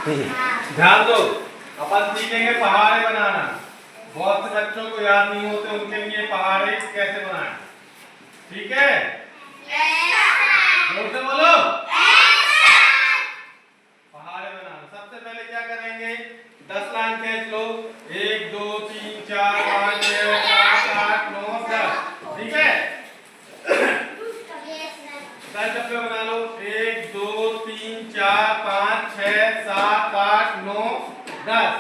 ध्यान दो, अपन सीखेंगे पहाड़े बनाना। बहुत से बच्चों को याद नहीं होते, उनके लिए पहाड़े कैसे बनाएं। ठीक है, जोर से बोलो। पहाड़े बनाना सबसे पहले क्या करेंगे, 10 लाइन खींच लो। 1 2 3 4 5 6 7 8 9 10। ठीक है, 10 डब्बे बना लो। 1 2 3 4 5 6 7 8 9 10।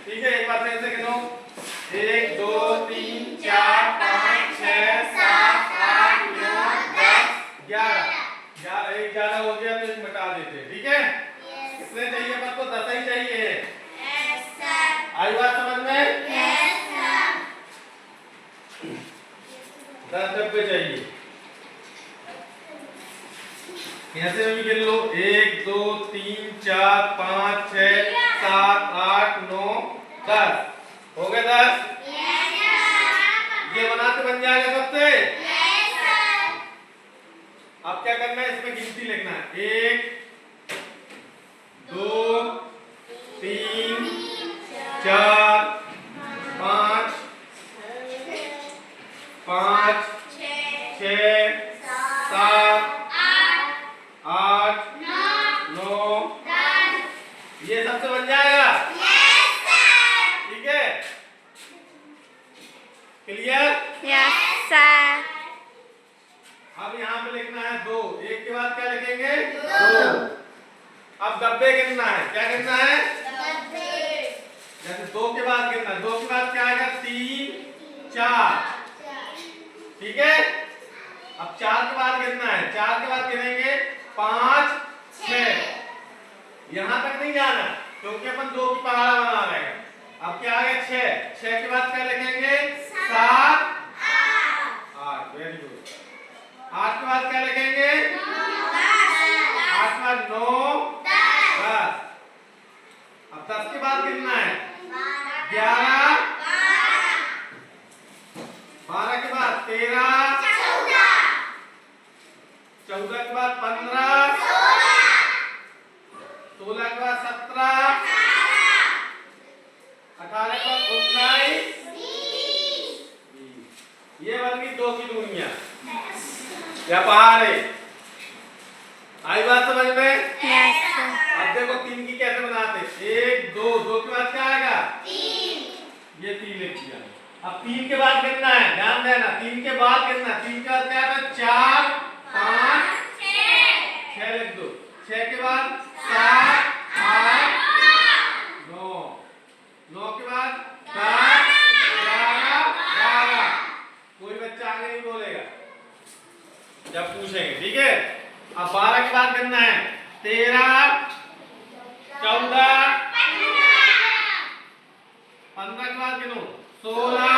ठीक है, एक बार फिर से गिनो। 1 2 3 4 5 6 7 8 9 10 11। 11 हो गया तो एक मिटा देते। ठीक है, कितने चाहिए अपन को? 10 ही चाहिए। आई बात समझ में? 10 डब्बे चाहिए। कैसे भी गिन लो। 1 2 3 4 5 6 7 8 9 10। हो गए 10? ये बनाते बन जाएगा सबसे। अब क्या करना है, इसमें गिनती लिखना है। 1 2 3 4 5 5 6 7 8 9 ये सबसे बन जाएगा। ठीक है, क्लियर? अब यहाँ पे लिखना है 2। एक के बाद क्या लिखेंगे? 2। अब डब्बे गिनना है। क्या गिनना है? जैसे 2 के बाद गिनना है। 2 के बाद क्या आएगा? 3 4। ठीक है, अब 4 के बाद गिनना है। 4 के बाद गिनेंगे 5 6। यहां तक नहीं जाना क्योंकि अपन 2 की पहाड़ा बना रहे हैं। अब क्या आ गया? 6। 6 के बाद क्या लिखेंगे? 7 8। Very good. 8 के बाद क्या लिखेंगे? 8 के बाद 9 10। अब 10 के बाद गिनना है। 11 12 के बाद 13 14 के बाद 15 16 के बाद 17 18 के बाद 19 20। ये बन गई 2 की दूरियां या पहाड़े। आई बात समझ में? अब देखो 3 की कैसे बनाते। 1 2 2 के बाद क्या आएगा? 3। ये 3 लिख दिया। अब 3 के बाद गिनना है, ध्यान देना। 3 के बाद गिनना। 3 के बाद क्या आता है? 4 5 6 लिख दो। 6 के बाद 7 8 9। 9 के बाद 10 11 12। कोई बच्चा आगे नहीं बोलेगा जब पूछेंगे। ठीक है, अब 12 के बाद गिनना है। 13 14 15 के बाद गिनो। 16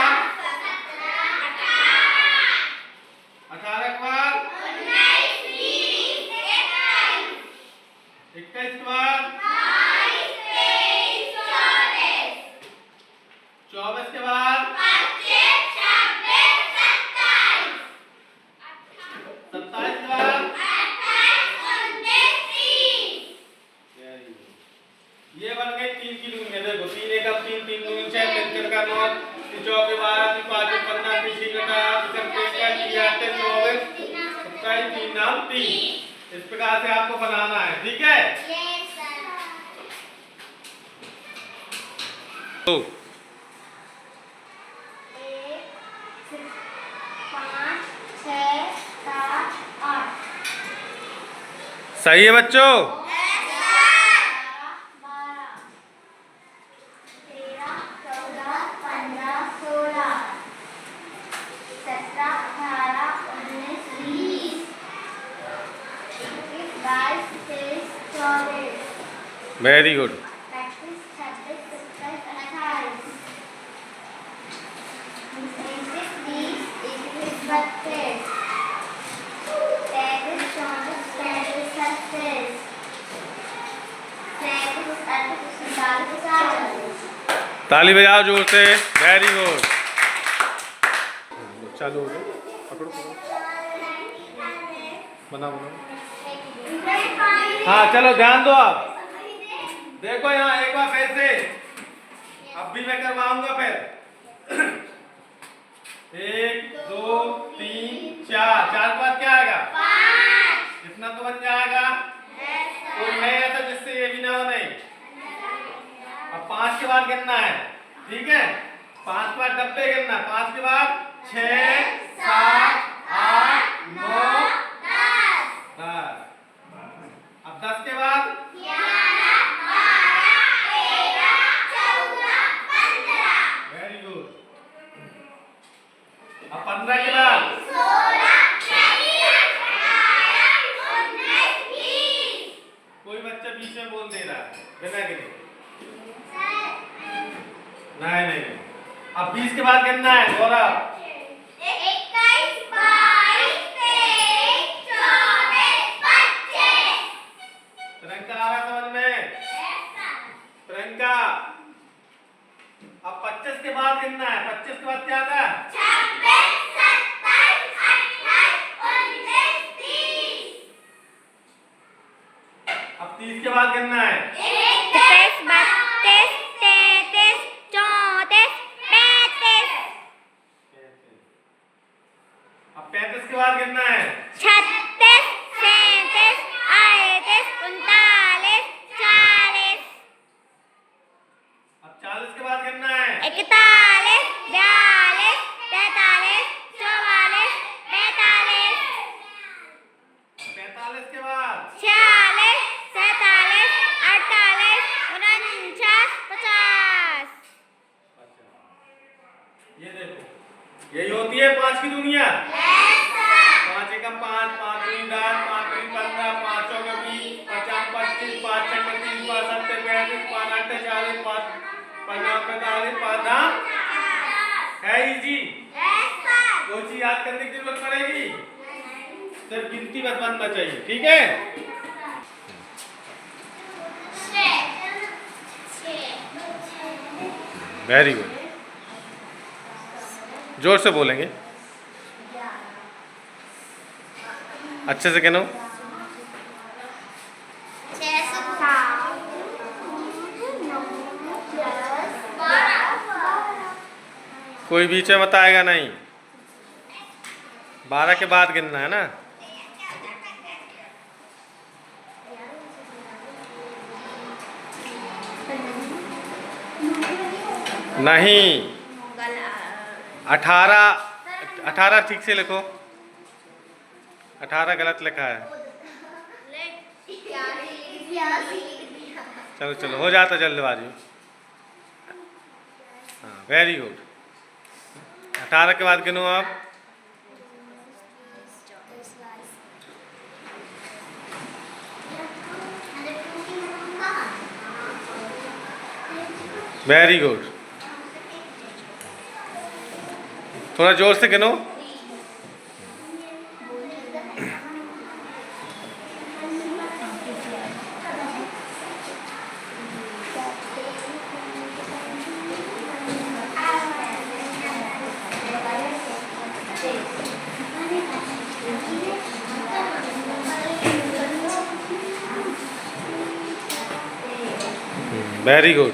18 के बाद 21 के बाद 24 के बाद 27 के बाद ये बन गई 3 की दूरियां। देखो 3 1 3 3 2 6 3 का 9 4 के 12 5 15 20 21 24 3 नाम 3। इस प्रकार से आपको बनाना है। ठीक है, तो 5 6 7 8 सही है बच्चों? 22 वेरी गुड। ताली बजाओ जोर से। Very good. चालू हो गया। पकड़ो पकड़ो, बनाओ बनाओ। हाँ चलो ध्यान दो आप। देखो यहाँ एक बार फिर से, अब भी मैं करवाऊंगा फिर। 1 2 3 4, 4 के बाद क्या आएगा? 5। इतना तो बन जाएगा। कोई है ऐसा जिससे ये भी ना बने? अब 5 के बाद गिनना है, ठीक है? 5 के बाद डब्बे गिनना, 5 के बाद 6 7 8 9 10। अब 10 के बाद 11 12 13 14 15। Very good. अब 15 के बाद 16 17 18 19 20। कोई बच्चा बीच में बोल दे रहा है बिना गिने। नहीं नहीं, अब 20 के बाद गिनना है गौरव। 21 22 23 24 25। प्रियंका आ रहा समझ में? प्रियंका, अब 25 के बाद गिनना है। 25 के बाद क्या आता है? 26 27 28 19 30। अब 30 के बाद गिनना है। 31 32 33 34 35। अब 35 के बाद गिनना है। 36 37 38 39 40। अब 40 के बाद गिनना है। 41 42 43 44 45। 45 के बाद 46 47 48 49 50। ये देखो, यही होती है 5 की दुनिया। 5 एकम 5, 5 दूनी 10, 5 दूनी 15, 5 चौके 20, 50 25, 5 छक्के 30, 5 सत्ते 35, 5 अट्ठे 40, 5 पंजा 45, 5 दाम है इजी। कोई चीज याद करने की जरूरत पड़ेगी? सिर्फ गिनती बस बनना चाहिए, ठीक है? वेरी गुड, जोर से बोलेंगे, अच्छे से कहना। कोई बीच में मत आएगा नहीं। 12 के बाद गिनना है ना। नहीं, 18 ठीक से लिखो। 18 गलत लिखा है। चलो चलो, हो जाता जल्दबाजी। हाँ वेरी गुड। 18 के बाद गिनो आप। वेरी गुड, थोड़ा जोर से गिनो। Very good.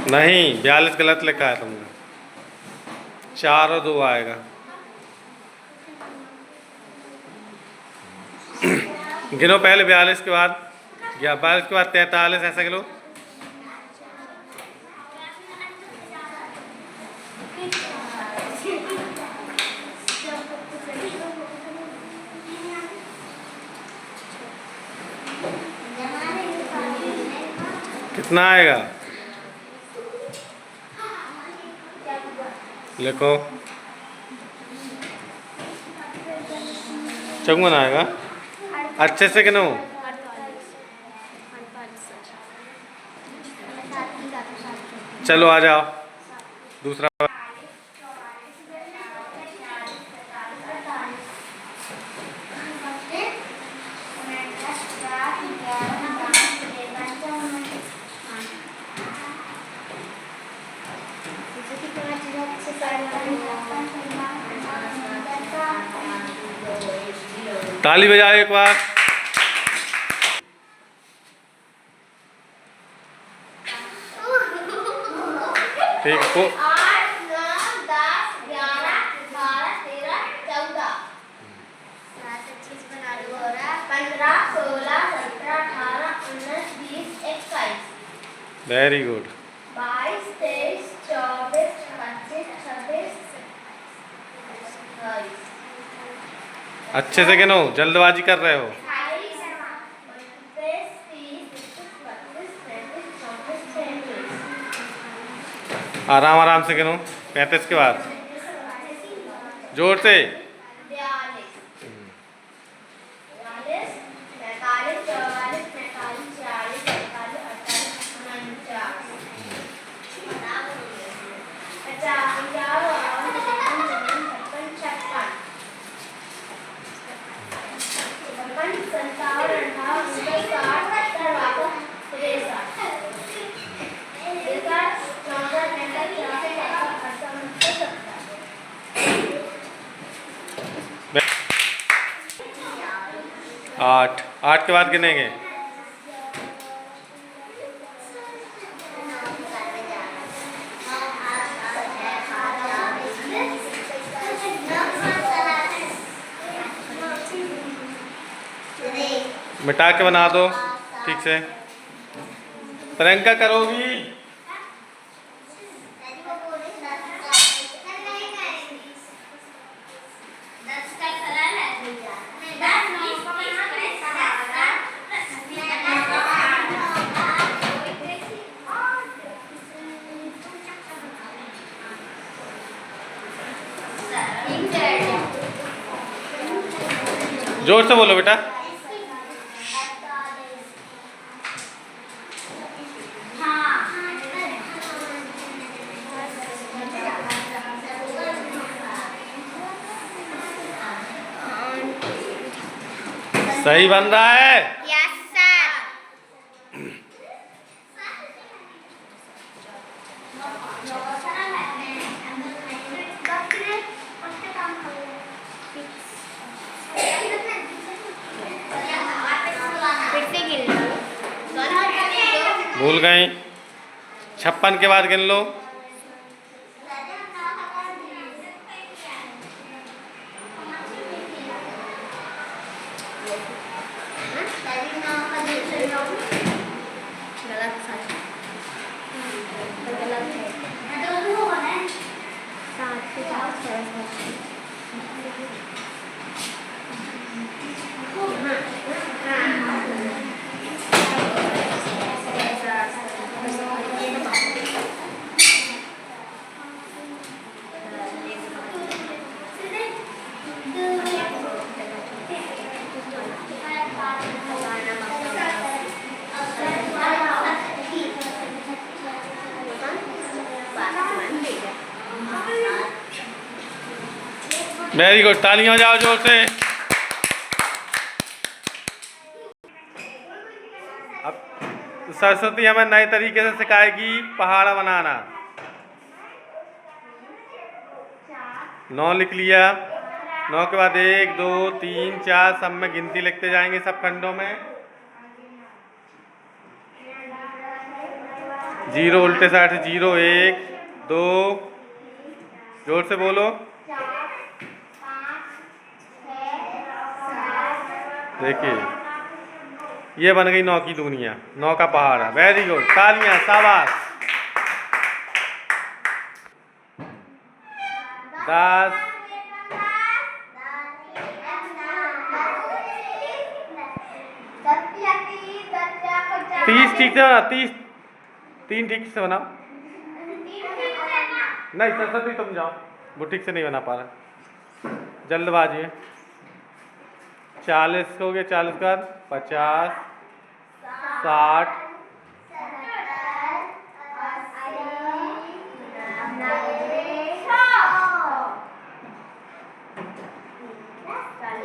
नहीं, 42 गलत लिखा है तुमने। 4 और 2 आएगा। गिनो पहले 42 के बाद, या 42 के बाद 43, ऐसा गिनो। कितना आएगा लिखो। 54 आएगा। अच्छे से गिनो। चलो आ जाओ दूसरा। ताली बजाओ एक बार। ठीक को 8, 9, 10, 11, 12, 13, 14, 15, 16, 17, 18, 19, 20, 21, वेरी गुड। 22, 23, 24, 25, 26, 27, अच्छे से गिनो, जल्दबाजी कर रहे हो। 28, 29, 30, 31, 32, 33, 34, आराम आराम से गिनो। 35 के बाद जोर से। 42, 43, 44, 45, 46, 47, 48, 49, आठ। 8 के बाद गिनेंगे। मिटा के बना दो ठीक से। प्रियंका करोगी? जोर से बोलो बेटा। सही बन रहा है। Yes sir. भूल गई। 56 के बाद गिन लो। वेरी गुड, तालियां बजाओ जोर से। अब सरस्वती हमें नए तरीके से सिखाएगी पहाड़ बनाना। 9 लिख लिया। 9 के बाद 1 2 3 4 सब में गिनती लिखते जाएंगे सब खंडों में। 0 उल्टे साइड से 0 1 2। जोर से बोलो। देखिए ये बन गई 9 की दुनिया, 9 का पहाड़ है। वेरी गुड, तालियां, शाबाश। 10 30 ठीक से बना। 30 3 ठीक से बनाओ। नहीं सरस्वती तुम जाओ, वो ठीक से नहीं बना पा रहा, जल्दबाजी है। 40 हो गया। 40 के बाद 50 60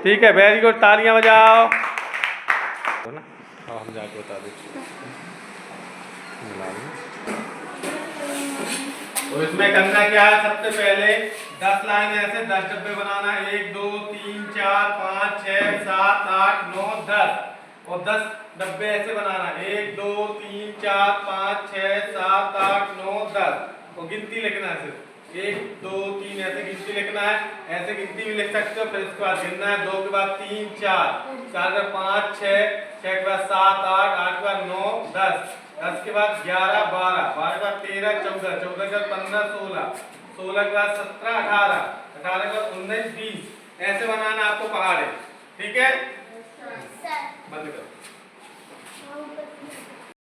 ठीक है। वेरी गुड, तालियां बजाओ। तो ना अब हम जाके बता देते। तो इसमें करना क्या है, सबसे पहले 10 लाइन ऐसे 10 डब्बे बनाना है। 1 2 3 4 5 6 7 8 9 10 और 10 डब्बे ऐसे बनाना है। 1 2 3 4 5 6 7 8 9 10 और गिनती लिखना है सिर्फ 1 2 3 ऐसे गिनती लिखना है। ऐसे गिनती भी लिख सकते हो। फिर इसके बाद गिनना है 2 के बाद 3 4 4 के बाद 5 6 6 के बाद 7 8 8 के बाद 9 10 10 के बाद 11 12 12 के बाद 13 14 14 के बाद 15 16 16 के बाद 17 18 18 के बाद 19 20 ऐसे बनाना आपको पहाड़ है। ठीक है, सर बंद करो।